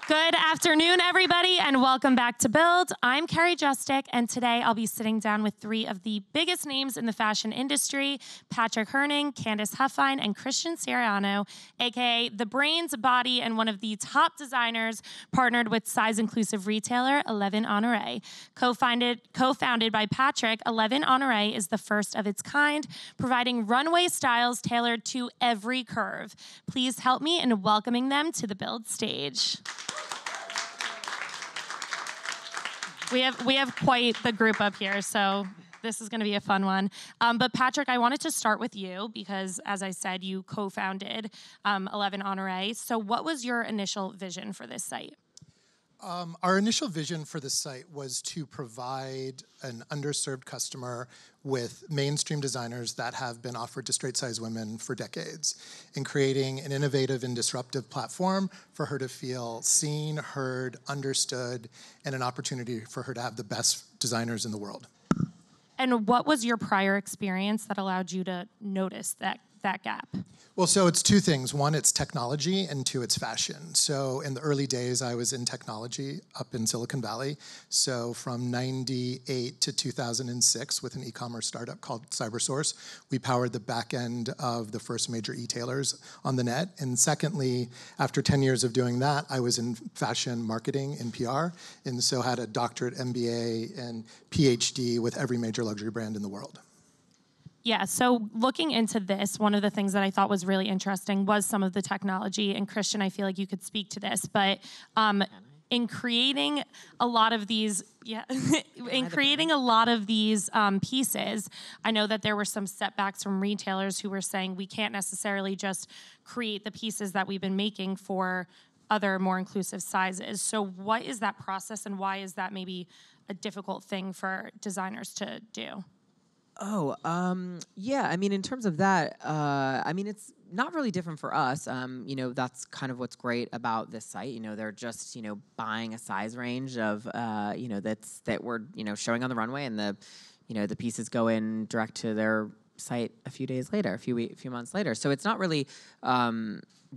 Good afternoon, everybody, and welcome back to Build. I'm Carrie Justick, and today I'll be sitting down with three of the biggest names in the fashion industry, Patrick Herning, Candice Huffine, and Christian Siriano, aka the brains, body, and one of the top designers partnered with size-inclusive retailer 11 Honoré. Co-founded by Patrick, 11 Honoré is the first of its kind, providing runway styles tailored to every curve. Please help me in welcoming them to the Build stage. We have quite the group up here, so this is going to be a fun one. But Patrick, I wanted to start with you because, as I said, you co-founded 11 Honoré. So what was your initial vision for this site? Our initial vision for the site was to provide an underserved customer with mainstream designers that have been offered to straight-size women for decades, and creating an innovative and disruptive platform for her to feel seen, heard, understood, and an opportunity for her to have the best designers in the world. And what was your prior experience that allowed you to notice that gap? Well, so it's two things. One, it's technology, and two, it's fashion. So in the early days, I was in technology up in Silicon Valley. So from 98 to 2006 with an e-commerce startup called CyberSource, we powered the back end of the first major e-tailers on the net. And secondly, after 10 years of doing that, I was in fashion marketing and PR, and so had a doctorate, MBA, and PhD with every major luxury brand in the world. Yeah, so looking into this, one of the things that I thought was really interesting was some of the technology. And Christian, I feel like you could speak to this, but in creating a lot of these, pieces, I know that there were some setbacks from retailers who were saying we can't necessarily just create the pieces that we've been making for other more inclusive sizes. So what is that process, and why is that maybe a difficult thing for designers to do? Yeah, I mean, in terms of that, it's not really different for us. That's kind of what's great about this site. They're just, buying a size range of, that we're, showing on the runway, and the pieces go in direct to their site a few days later, a few months later. So it's not really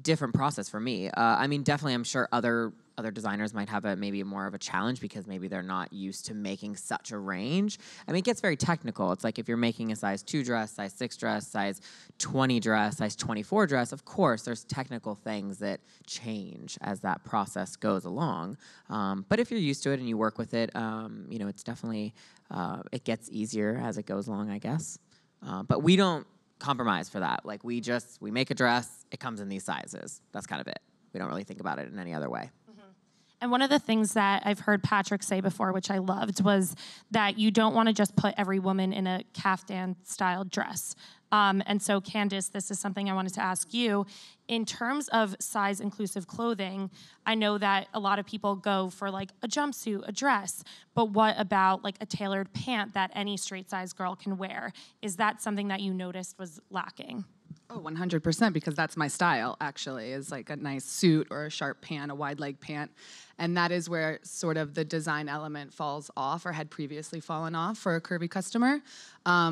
different process for me. Definitely, I'm sure other designers might have maybe more of a challenge because maybe they're not used to making such a range. It gets very technical. It's like if you're making a size 2 dress, size 6 dress, size 20 dress, size 24 dress, of course, there's technical things that change as that process goes along. But if you're used to it and you work with it, it's definitely, it gets easier as it goes along, I guess. But we don't compromise for that. Like we make a dress, it comes in these sizes. That's kind of it. We don't really think about it in any other way. And one of the things that I've heard Patrick say before, which I loved, was that you don't want to just put every woman in a caftan-style dress. And so, Candice, this is something I wanted to ask you. In terms of size-inclusive clothing, I know that a lot of people go for like a jumpsuit, a dress, but what about like a tailored pant that any straight-size girl can wear? Is that something that you noticed was lacking? Oh, 100%, because that's my style, actually, is like a nice suit or a sharp pant, a wide leg pant. And that is where sort of the design element falls off or had previously fallen off for a curvy customer,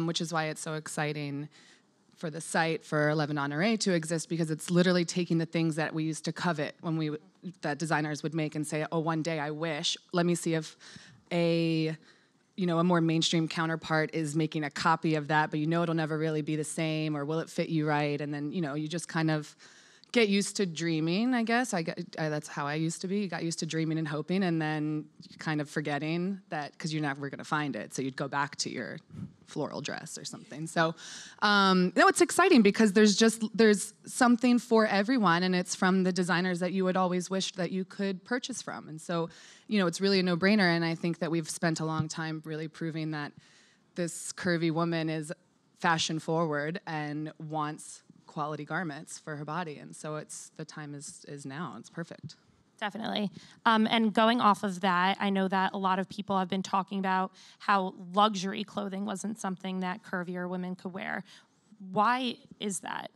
which is why it's so exciting for the site for 11 Honoré to exist, because it's literally taking the things that we used to covet that designers would make and say, oh, one day I wish, let me see if a more mainstream counterpart is making a copy of that, but it'll never really be the same, or will it fit you right? And then, you just kind of get used to dreaming, I guess. That's how I used to be. You got used to dreaming and hoping, and then kind of forgetting that because you're never going to find it. So you'd go back to your floral dress or something. So, it's exciting because there's something for everyone, and it's from the designers that you would always wish that you could purchase from. And so, it's really a no-brainer, and I think that we've spent a long time really proving that this curvy woman is fashion-forward and wants quality garments for her body, and so the time is now. It's perfect. Definitely. And going off of that, I know that a lot of people have been talking about how luxury clothing wasn't something that curvier women could wear. Why is that?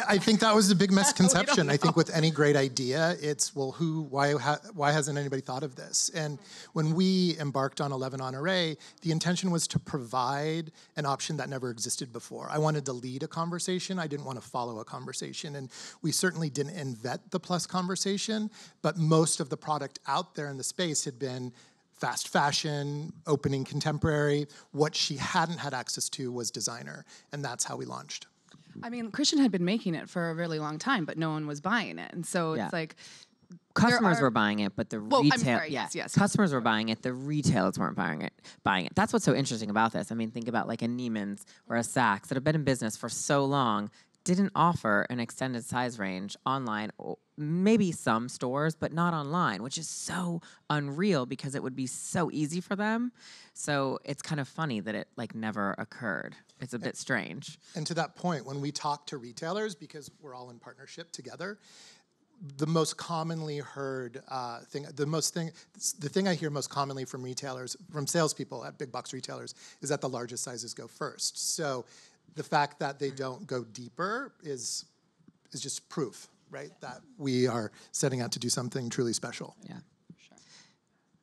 I think that was a big misconception. I think with any great idea, it's, well, why hasn't anybody thought of this? And when we embarked on 11 Honoré, the intention was to provide an option that never existed before. I wanted to lead a conversation. I didn't want to follow a conversation. And we certainly didn't invent the plus conversation, but most of the product out there in the space had been fast fashion, opening contemporary. What she hadn't had access to was designer, and that's how we launched. I mean, Christian had been making it for a really long time, but no one was buying it. And so it's like... Customers were buying it, but the retail... I'm sorry, yes. Customers were buying it, the retailers weren't buying it. That's what's so interesting about this. I mean, think about like a Neiman's or a Saks that have been in business for so long, didn't offer an extended size range online, maybe some stores, but not online, which is so unreal because it would be so easy for them. So it's kind of funny that it like never occurred. It's a bit strange. And to that point, when we talk to retailers, because we're all in partnership together, the most commonly heard the thing I hear most commonly from retailers, from salespeople at big box retailers, is that the largest sizes go first. So the fact that they don't go deeper is just proof, right, that we are setting out to do something truly special. Yeah.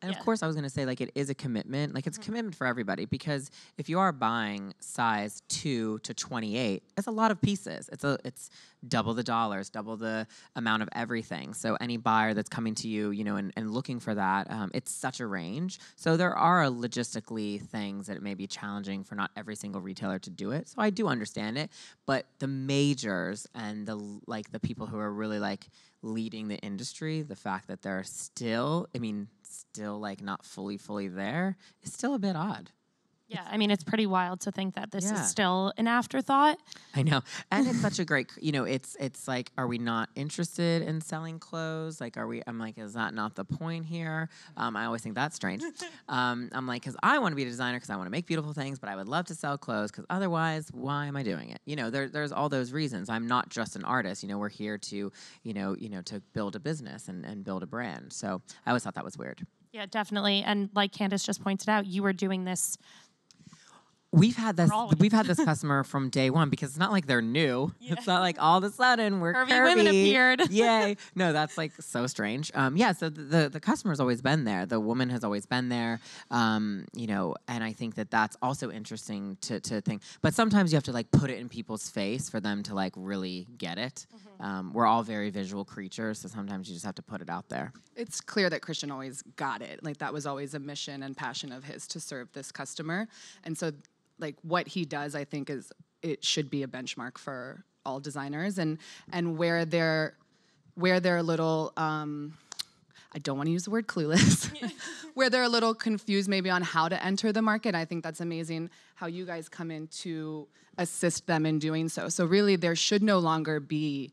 And of course, I was going to say, like, it is a commitment. Like, it's a commitment for everybody because if you are buying size 2 to 28, it's a lot of pieces. It's double the dollars, double the amount of everything. So any buyer that's coming to you, you know, and looking for that, it's such a range. So there are logistically things that it may be challenging for not every single retailer to do it. So I do understand it. But the majors and the people who are really like leading the industry, the fact that they're still like not fully there is still a bit odd. Yeah, I mean, it's pretty wild to think that this is still an afterthought. I know. And it's such a great, it's like, are we not interested in selling clothes? Like, I'm like, is that not the point here? I always think that's strange. I'm like, because I want to be a designer because I want to make beautiful things, but I would love to sell clothes because otherwise, why am I doing it? You know, there's all those reasons. I'm not just an artist. You know, we're here to, to build a business and build a brand. So I always thought that was weird. Yeah, definitely. And like Candice just pointed out, you were doing this. We've had this customer from day one because it's not like they're new. Yeah. It's not like all of a sudden we're curvy. Women appeared. Yay. No, that's like so strange. So the customer's always been there. The woman has always been there. And I think that's also interesting to think. But sometimes you have to like put it in people's face for them to like really get it. Mm-hmm. We're all very visual creatures, so sometimes you just have to put it out there. It's clear that Christian always got it. Like that was always a mission and passion of his to serve this customer. And so like what he does, I think it should be a benchmark for all designers, and where they're a little, I don't want to use the word clueless, where they're a little confused maybe on how to enter the market. I think that's amazing how you guys come in to assist them in doing so. So really there should no longer be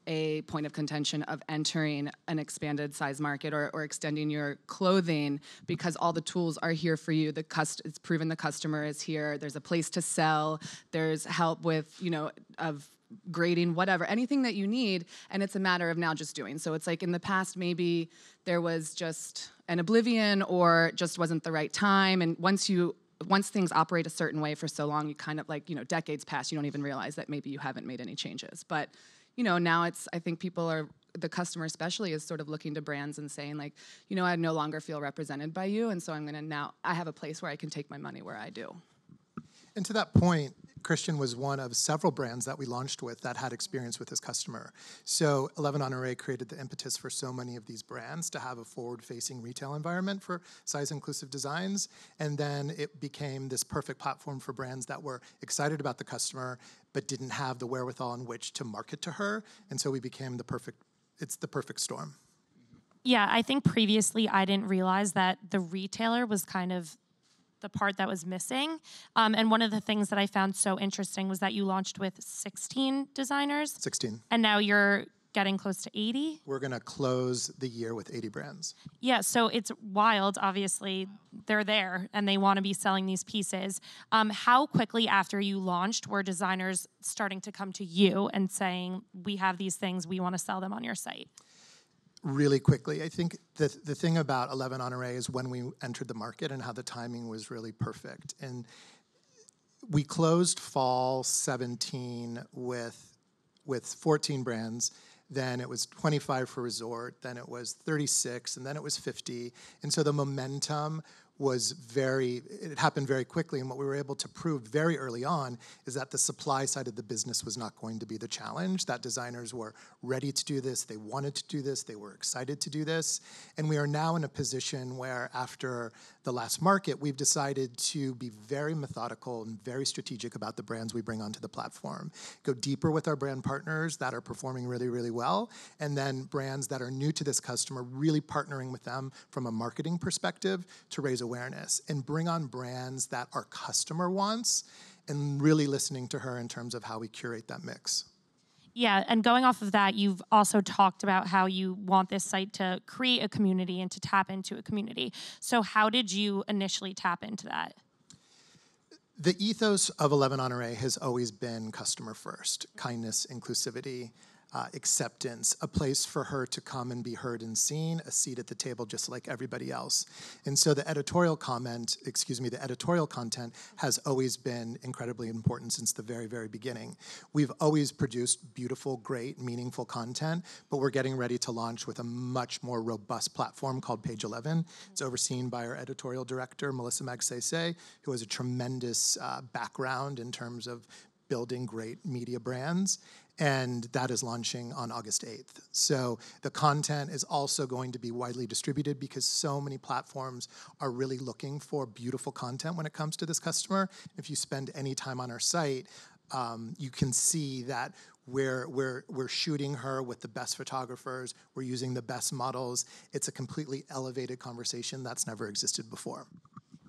a point of contention of entering an expanded size market or extending your clothing because all the tools are here for you. It's proven the customer is here. There's a place to sell. There's help with, of grading, whatever, anything that you need. And it's a matter of now just doing. So it's like in the past, maybe there was just an oblivion or just wasn't the right time. And once things operate a certain way for so long, you kind of like, decades pass, you don't even realize that maybe you haven't made any changes. But now I think the customer especially is sort of looking to brands and saying like, I no longer feel represented by you. And so I have a place where I can take my money where I do. And to that point, Christian was one of several brands that we launched with that had experience with this customer. So 11 Honoré created the impetus for so many of these brands to have a forward-facing retail environment for size-inclusive designs. And then it became this perfect platform for brands that were excited about the customer but didn't have the wherewithal in which to market to her. And so we became the perfect storm. Yeah, I think previously I didn't realize that the retailer was kind of the part that was missing. And one of the things that I found so interesting was that you launched with 16 designers. 16. And now you're getting close to 80. We're going to close the year with 80 brands. Yeah, so it's wild. Obviously, they're there and they want to be selling these pieces. How quickly after you launched were designers starting to come to you and saying, we have these things, we want to sell them on your site? Really quickly. I think the thing about 11 Honoré is when we entered the market and how the timing was really perfect. And we closed fall 17 with with 14 brands. Then it was 25 for resort, then it was 36, and then it was 50. And so the momentum was it happened very quickly, and what we were able to prove very early on is that the supply side of the business was not going to be the challenge, that designers were ready to do this, they wanted to do this, they were excited to do this, and we are now in a position where after the last market, we've decided to be very methodical and very strategic about the brands we bring onto the platform. Go deeper with our brand partners that are performing really, really well, and then brands that are new to this customer, really partnering with them from a marketing perspective to raise awareness and bring on brands that our customer wants and really listening to her in terms of how we curate that mix. Yeah, and going off of that, you've also talked about how you want this site to create a community and to tap into a community. So how did you initially tap into that? The ethos of 11 Honoré has always been customer first, kindness, inclusivity, acceptance, a place for her to come and be heard and seen, a seat at the table just like everybody else. And so the editorial content has always been incredibly important since the very, very beginning. We've always produced beautiful, great, meaningful content, but we're getting ready to launch with a much more robust platform called Page 11. It's overseen by our editorial director, Melissa Magsese, who has a tremendous background in terms of building great media brands. And that is launching on August 8th. So the content is also going to be widely distributed because so many platforms are really looking for beautiful content when it comes to this customer. If you spend any time on our site, you can see that we're shooting her with the best photographers, we're using the best models. It's a completely elevated conversation that's never existed before.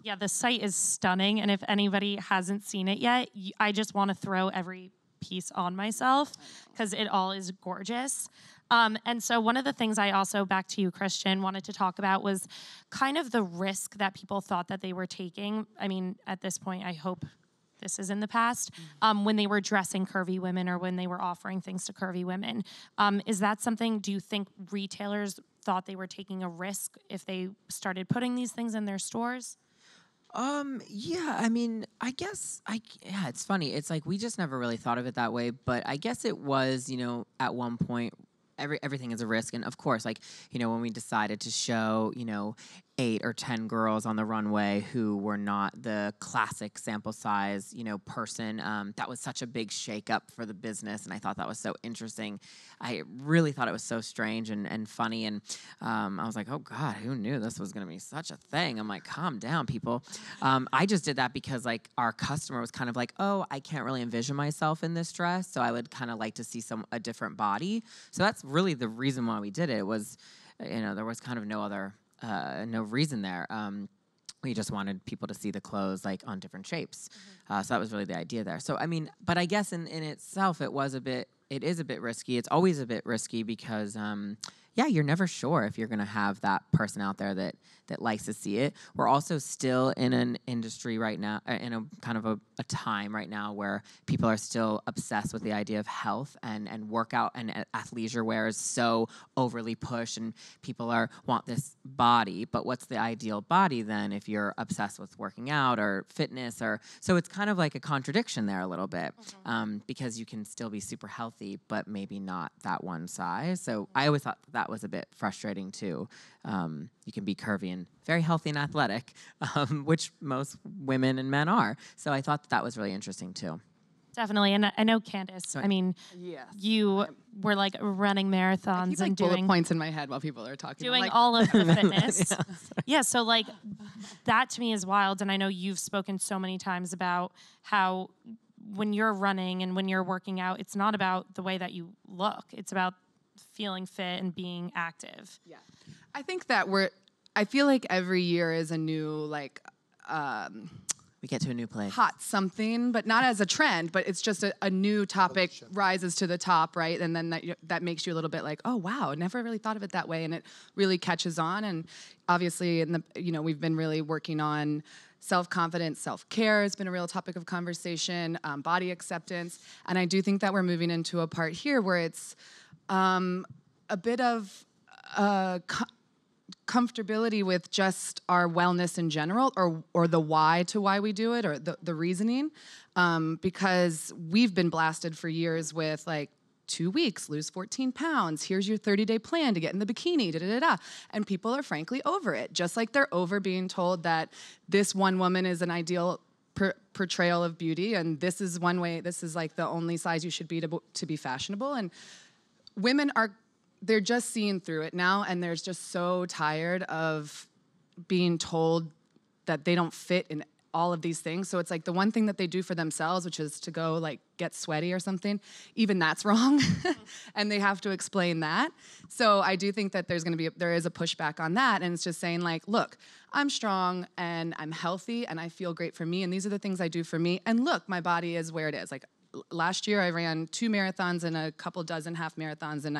Yeah, the site is stunning, and if anybody hasn't seen it yet, I just want to throw every piece on myself because it all is gorgeous. And so one of the things I also, back to you, Christian, wanted to talk about was kind of the risk that people thought that they were taking. I mean, at this point, I hope this is in the past, when they were dressing curvy women or when they were offering things to curvy women. Is that something, do you think retailers thought they were taking a risk if they started putting these things in their stores? Yeah, I mean, I guess, it's funny. It's like, we just never really thought of it that way, but I guess it was, at one point, everything is a risk. And of course, like, when we decided to show, 8 or 10 girls on the runway who were not the classic sample size, person, that was such a big shakeup for the business. And I thought that was so interesting. I really thought it was so strange and funny. And I was like, oh God, who knew this was going to be such a thing? I'm like, calm down, people. I just did that because like our customer was kind of like, oh, I can't really envision myself in this dress. So I would kind of like to see a different body. So that's really the reason why we did it. It was, there was kind of no reason there. We just wanted people to see the clothes like on different shapes. So that was really the idea there. So, I mean, but I guess in itself, it is a bit risky. It's always a bit risky because, you're never sure if you're going to have that person out there that likes to see it. We're also still in an industry right now, in a kind of a time right now where people are still obsessed with the idea of health and workout, and athleisure wear is so overly pushed and people want this body. But what's the ideal body then if you're obsessed with working out or fitness? So it's kind of like a contradiction there a little bit, because you can still be super healthy, but maybe not that one size. So I always thought that was a bit frustrating too. You can be curvy and very healthy and athletic, which most women and men are. So I thought that was really interesting too. Definitely. And I know, Candice, I mean, yes. You were like running marathons I keep, and bullet doing points in my head while people are talking. Doing like, all of the fitness. Yeah, so like that to me is wild. And I know you've spoken so many times about how when you're running and when you're working out, it's not about the way that you look. It's about feeling fit and being active. Yeah. I think that I feel like every year is a new, like, we get to a new place. Hot something, but not as a trend, but it's just a new topic rises to the top, right? And then that makes you a little bit like, oh, wow, never really thought of it that way. And it really catches on. And obviously, we've been really working on self-confidence, self-care has been a real topic of conversation, body acceptance. And I do think that we're moving into a part here where it's a bit of comfortability with just our wellness in general, or the why we do it, or the reasoning, because we've been blasted for years with like 2 weeks, lose 14 pounds. Here's your 30-day plan to get in the bikini, da-da-da-da. And people are frankly over it, just like they're over being told that this one woman is an ideal portrayal of beauty, and this is one way, this is like the only size you should be to be fashionable. And women they're just seeing through it now, and they're just so tired of being told that they don't fit in all of these things. So it's like the one thing that they do for themselves, which is to go like get sweaty or something, even that's wrong. And they have to explain that. So I do think that there is a pushback on that. And it's just saying like, look, I'm strong and I'm healthy and I feel great for me. And these are the things I do for me. And look, my body is where it is. Like last year I ran 2 marathons and a couple dozen half marathons. And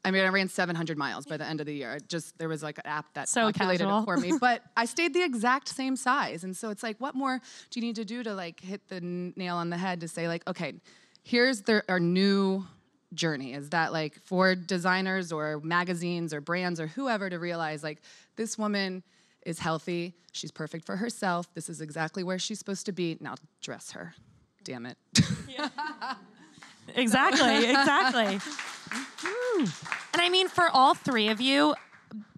I ran 700 miles by the end of the year. There was like an app that calculated it for me. But I stayed the exact same size. And so it's like, what more do you need to do to like hit the nail on the head to say like, okay, here's our new journey? Is that like for designers or magazines or brands or whoever to realize like this woman is healthy. She's perfect for herself. This is exactly where she's supposed to be. Now dress her. Damn it. Yeah. Exactly. And I mean, for all three of you,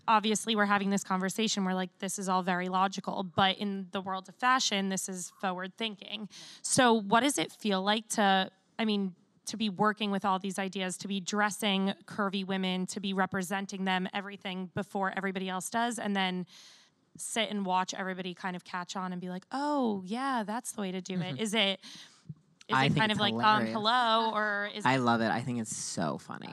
obviously we're having this conversation where like, this is all very logical, but in the world of fashion, this is forward thinking. So what does it feel like to be working with all these ideas, to be dressing curvy women, to be representing them, everything before everybody else does, and then sit and watch everybody kind of catch on and be like, oh yeah, that's the way to do it. Is it kind of like, hello, or is I love it. I think it's so funny.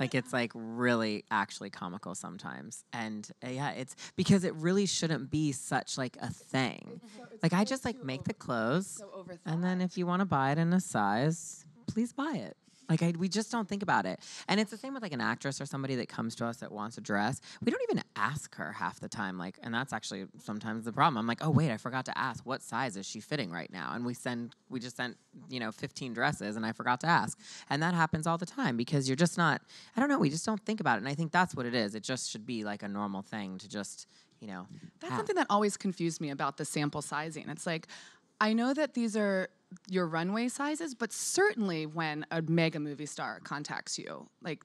Like, it's like really actually comical sometimes. And yeah, it's because it really shouldn't be such like a thing. Like, I just like make the clothes, and then if you want to buy it in a size, please buy it. Like, we just don't think about it. And it's the same with, like, an actress or somebody that comes to us that wants a dress. We don't even ask her half the time. Like, and that's actually sometimes the problem. I'm like, oh, wait, I forgot to ask. What size is she fitting right now? And we just sent, 15 dresses, and I forgot to ask. And that happens all the time because you're just not, I don't know, we just don't think about it. And I think that's what it is. It just should be, like, a normal thing to just, That's something that always confused me about the sample sizing. It's like, I know that these are your runway sizes, but certainly when a mega movie star contacts you, like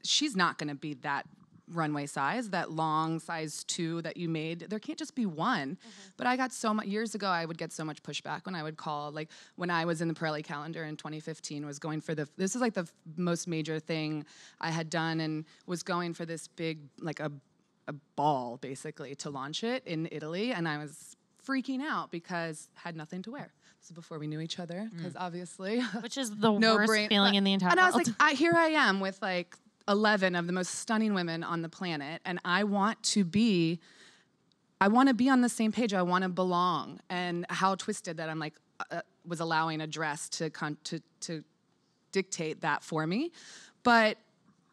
she's not going to be that runway size, that long size 2 that you made. There can't just be one. But I got so much, years ago, I would get so much pushback when I would call, like when I was in the Pirelli calendar in 2015, was going for this is like the most major thing I had done, and was going for this big, like a ball basically to launch it in Italy. And I was freaking out because I had nothing to wear. This is before we knew each other, because obviously. Which is the worst feeling in the entire world. And I was like, here I am with like 11 of the most stunning women on the planet, and I want to be on the same page. I want to belong. And how twisted that I'm like, was allowing a dress to dictate that for me. But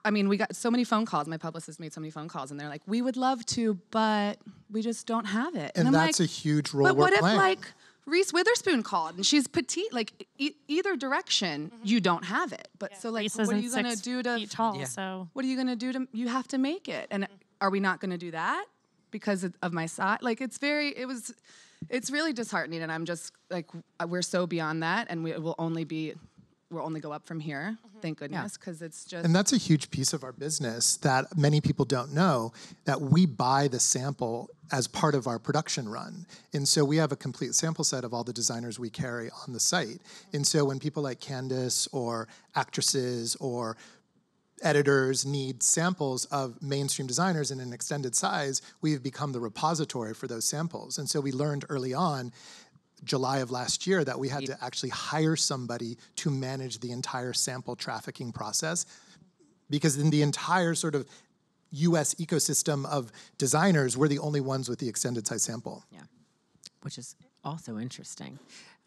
I mean, we got so many phone calls. My publicist made so many phone calls, and they're like, we would love to, but we just don't have it. And that's like, a huge role we're playing. But what if, like, Reese Witherspoon called, and she's petite, like, either direction, you don't have it. But so, like, what are you going to do to... tall, so... What are you going to do to... You have to make it. And are we not going to do that because of my size? Like, it's really disheartening, and I'm just, like, we're so beyond that, and we'll only go up from here, thank goodness, because it's just... And that's a huge piece of our business that many people don't know, that we buy the sample as part of our production run. And so we have a complete sample set of all the designers we carry on the site. And so when people like Candice or actresses or editors need samples of mainstream designers in an extended size, we've become the repository for those samples. And so we learned early on, July of last year, that we had to actually hire somebody to manage the entire sample trafficking process, because in the entire sort of US ecosystem of designers, we're the only ones with the extended size sample. Yeah, which is also interesting.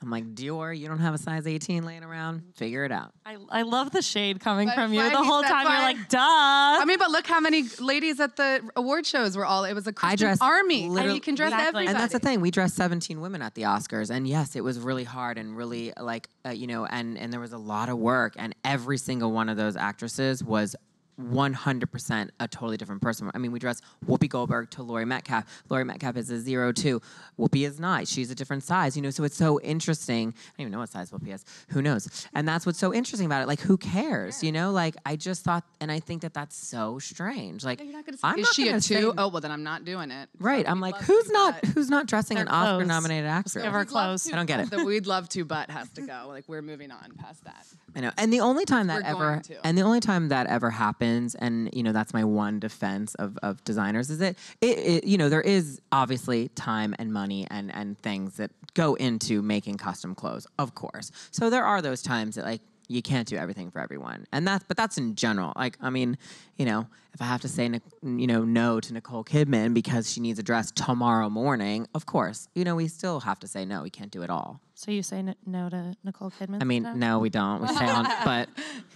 I'm like, Dior, you don't have a size 18 laying around? Figure it out. I love the shade coming from you. The whole time you're like, duh. I mean, but look how many ladies at the award shows were all, it was a Christian army. And you can dress everybody. And that's the thing. We dressed 17 women at the Oscars. And yes, it was really hard and really like, and there was a lot of work. And every single one of those actresses was 100% a totally different person. I mean, we dress Whoopi Goldberg to Lori Metcalf. Lori Metcalf is a 02. Whoopi is not. She's a different size, so it's so interesting. I don't even know what size Whoopi is. Who knows? And that's what's so interesting about it. Like, who cares? I just thought, and I think that that's so strange. Like, You're not gonna say, I'm is not she gonna a 2? say- Oh, well, then I'm not doing it. Right. So I'm we'd like, love who's to, not but- who's not dressing an They're clothes. Oscar-nominated actress? Give her clothes. I don't get it. The we'd love to, but has to go. Like, we're moving on past that. I know. And the only time We're going to. ever happens, and that's my one defense of designers, is that there is obviously time and money and things that go into making custom clothes, of course. So there are those times that you can't do everything for everyone. But that's in general. Like, I mean, if I have to say, no to Nicole Kidman because she needs a dress tomorrow morning, of course, we still have to say no. We can't do it all. So you say no to Nicole Kidman? I mean, sometimes? no, we don't. We stay on, but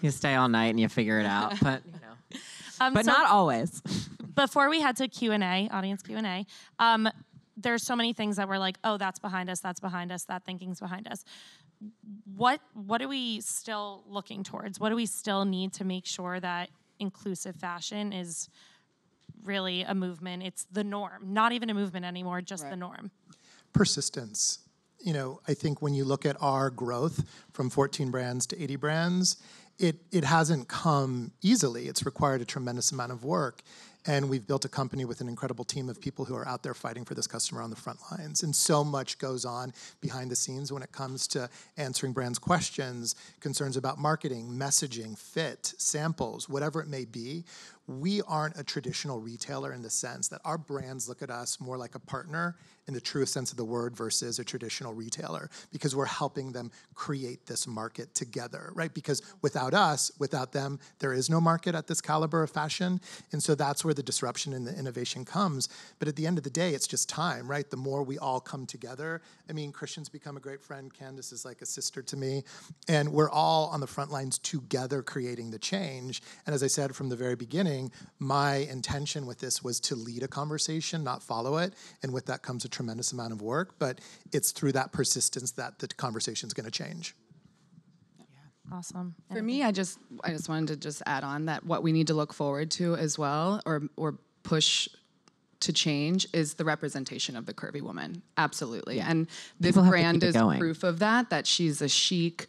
you stay all night and you figure it out. But but so not always. Before we head to Q&A, audience Q&A, there's so many things that we're like, oh, that's behind us, that thinking's behind us. What are we still looking towards? What do we still need to make sure that inclusive fashion is really a movement? It's the norm, not even a movement anymore, just the norm. Persistence. I think when you look at our growth from 14 brands to 80 brands, it hasn't come easily. It's required a tremendous amount of work. And we've built a company with an incredible team of people who are out there fighting for this customer on the front lines. And so much goes on behind the scenes when it comes to answering brands' questions, concerns about marketing, messaging, fit, samples, whatever it may be. We aren't a traditional retailer in the sense that our brands look at us more like a partner in the truest sense of the word versus a traditional retailer, because we're helping them create this market together, right? Because without us, without them, there is no market at this caliber of fashion. And so that's where the disruption and the innovation comes. But at the end of the day, it's just time, right? The more we all come together. I mean, Christian's become a great friend. Candice is like a sister to me. And we're all on the front lines together creating the change. And as I said from the very beginning, my intention with this was to lead a conversation, not follow it. And with that comes a tremendous amount of work. But it's through that persistence that the conversation is going to change. Awesome. For me, I just wanted to add on that what we need to look forward to as well, or push to change, is the representation of the curvy woman. Absolutely. Yeah. And this brand is proof of that she's a chic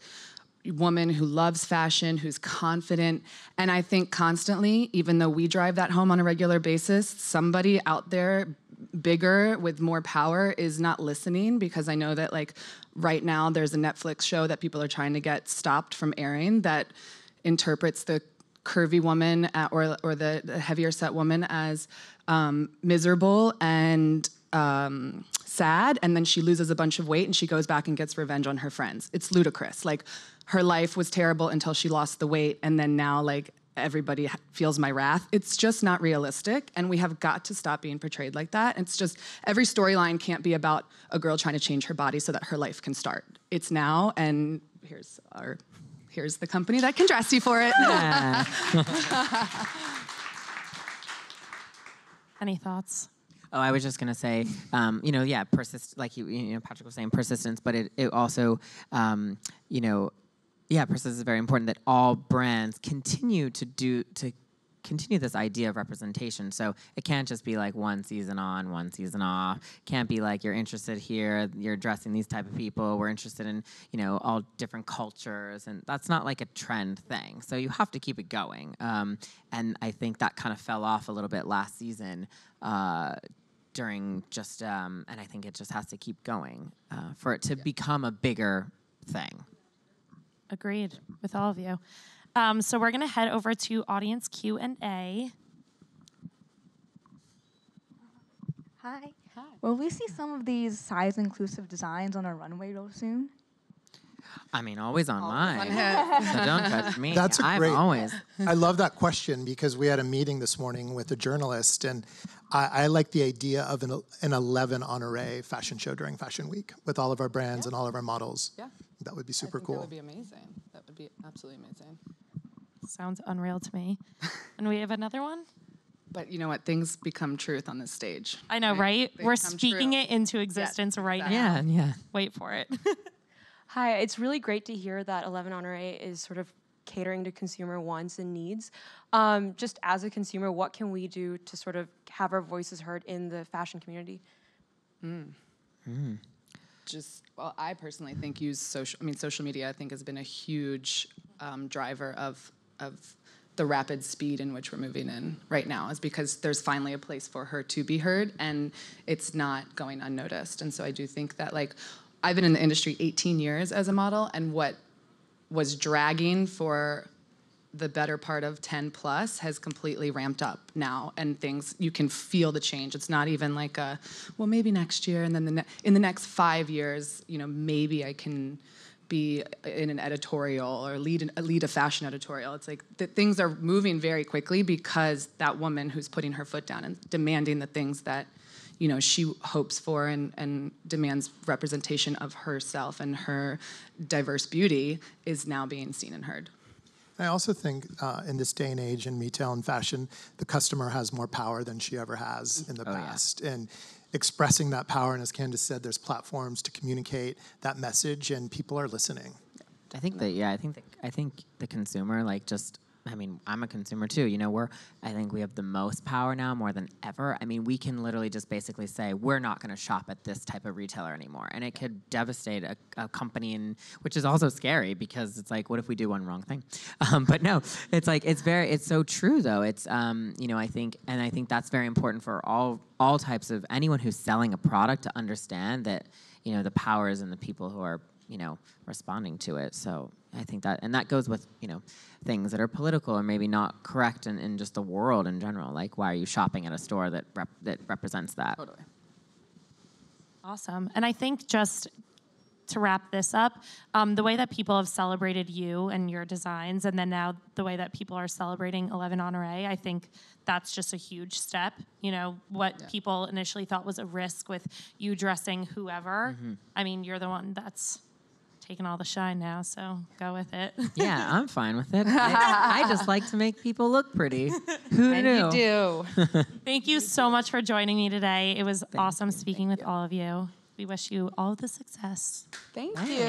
woman who loves fashion, who's confident. And I think constantly, even though we drive that home on a regular basis, somebody out there bigger with more power is not listening, because I know that right now there's a Netflix show that people are trying to get stopped from airing that interprets the curvy woman or the heavier set woman as miserable and sad, and then she loses a bunch of weight and she goes back and gets revenge on her friends. It's ludicrous. Her life was terrible until she lost the weight, and then now everybody feels my wrath. It's just not realistic, and we have got to stop being portrayed like that. It's just, every storyline can't be about a girl trying to change her body so that her life can start. It's now, and here's the company that can dress you for it. Yeah. Any thoughts? Oh, I was just gonna say, persist. Like Patrick was saying, persistence. But it also, persistence is very important. That all brands continue to continue this idea of representation. So it can't just be one season on, one season off. Can't be you're interested here, you're dressing these type of people. We're interested in all different cultures, and that's not a trend thing. So you have to keep it going. And I think that kind of fell off a little bit last season. During just, and I think it just has to keep going for it to become a bigger thing. Agreed with all of you. So we're going to head over to audience Q&A. Hi. Will we see some of these size-inclusive designs on our runway real soon? I mean, always on mine. So don't judge me. That's always. I love that question, because we had a meeting this morning with a journalist, and I like the idea of an 11 Honoré fashion show during Fashion Week with all of our brands and all of our models. Yeah. That would be super cool. That would be amazing. That would be absolutely amazing. Sounds unreal to me. And we have another one? But you know what? Things become truth on this stage. I know, right? We're become speaking true. it into existence right now. Yeah. Wait for it. Hi, it's really great to hear that 11 Honoré is sort of catering to consumer wants and needs. Just as a consumer, what can we do to sort of have our voices heard in the fashion community? Well, I personally think social media I think has been a huge driver of the rapid speed in which we're moving in right now, is because there's finally a place for her to be heard, and it's not going unnoticed. And so I do think that, like, I've been in the industry 18 years as a model, and what was dragging for the better part of 10 plus has completely ramped up now, and things, you can feel the change. It's not even like well, maybe next year, and then in the next 5 years, maybe I can be in an editorial or lead a fashion editorial. It's like things are moving very quickly because that woman who's putting her foot down and demanding the things that she hopes for and demands representation of herself and her diverse beauty is now being seen and heard. I also think in this day and age in retail and fashion, the customer has more power than she ever has in the past. Yeah. And expressing that power, and as Candice said, there's platforms to communicate that message, and people are listening. I think the consumer, I'm a consumer too. I think we have the most power now more than ever. I mean, we can literally just basically say, we're not going to shop at this type of retailer anymore. And it could devastate a company, which is also scary because it's like, what if we do one wrong thing? But no, it's so true though. It's, I think that's very important for all types of anyone who's selling a product to understand that, the power is in the people who are, responding to it. So I think that goes with, things that are political or maybe not correct in just the world in general. Like, why are you shopping at a store that represents that? Totally. Awesome. And I think just to wrap this up, the way that people have celebrated you and your designs, and then now the way that people are celebrating 11 Honoré, I think that's just a huge step. People initially thought was a risk with you dressing whoever. Mm-hmm. I mean, you're the one that's taking all the shine now, so go with it. Yeah, I'm fine with it. I just like to make people look pretty. Who knew? And you do. Thank you so much for joining me today. It was awesome speaking with all of you. We wish you all the success. Thank you.